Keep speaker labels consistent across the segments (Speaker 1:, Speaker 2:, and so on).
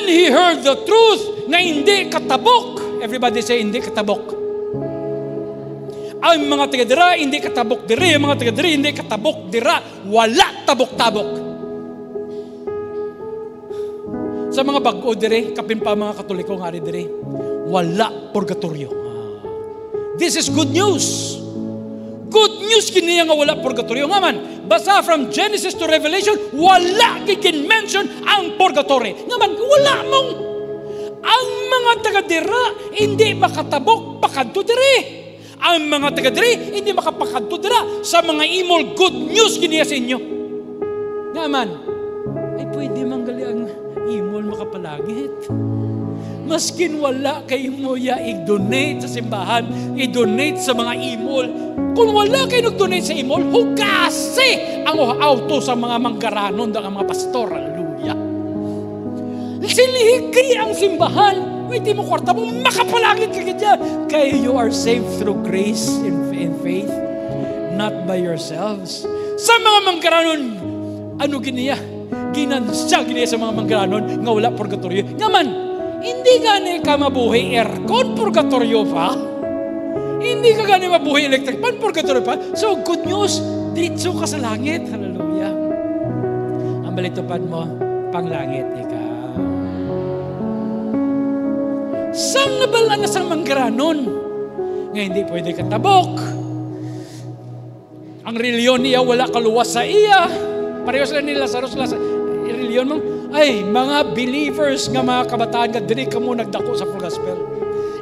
Speaker 1: When he heard the truth na hindi katabok, everybody say hindi katabok. Ang mga taga-dira, hindi katabok diri. Ang mga taga-diri, hindi katabok dira. Wala tabok-tabok. Sa mga bag-o diri, kapin pa mga Katoliko nga diri, wala purgatorio. This is good news. Good news kiniya nga wala purgatorio. Nga man, basta from Genesis to Revelation, wala kikin-mention ang purgatory. Nga man, wala mong. Ang mga taga-dira, hindi makatabok pakadto diri. Ang mga taga-diri, hindi makapakadto dira sa mga imol. Good news kiniya sa inyo. Naman, ay pwede manggali ang imol makapalagit. Maskin wala kayo mo ya i-donate sa simbahan, i-donate sa mga imol. Kung wala kayo nag-donate sa imol, hugasi ang auto sa mga manggaranon ng mga pastor. Hallelujah. Silihigri ang simbahan. Hindi mo kwarta mo, makapalangit ka dyan. Kaya you are saved through grace and faith, not by yourselves. Sa mga manggaranon, ano giniya? Ginansya giniya sa mga manggaranon nga wala purgatorio. Ngaman, hindi gani ka mabuhay aircon, purgatorio pa. Hindi ka gani mabuhay electric pan, purgatorio pa. So, good news, ditso ka sa langit. Hallelujah. Ang balitupad mo, panglangit ikaw. Sang nabala na sa manggaranon nga hindi pwede katabok. Ang reliyon niya wala kaluwas sa iya. Pareho sila ni Lazarus reliyon mo. Ay, mga believers nga mga kabataan nga diri ka mo nagdako sa gospel.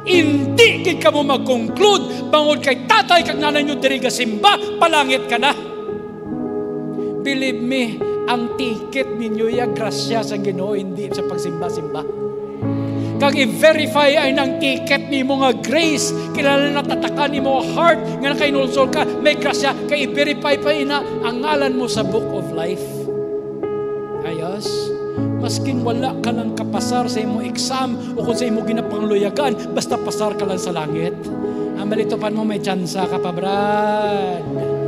Speaker 1: Hindi kay ka mo mag-conclude bangod kay tatay kag nanay nyo diri ka simba, palangit ka na. Believe me, ang ticket ninyo ya grasya sa Ginoo, hindi sa pagsimba-simba. Kag i-verify ay ng ticket ni mo nga grace, kilala na tatakan ni mo heart, nga nakainulsol ka, may grasya, kay i-verify pa ina ang ngalan mo sa book of life. Ayos, maskin wala ka lang kapasar sa imo exam o kung sa imo ginapangluyagan, basta pasar ka lang sa langit. Ang balitupan mo may tsansa ka pa, brad.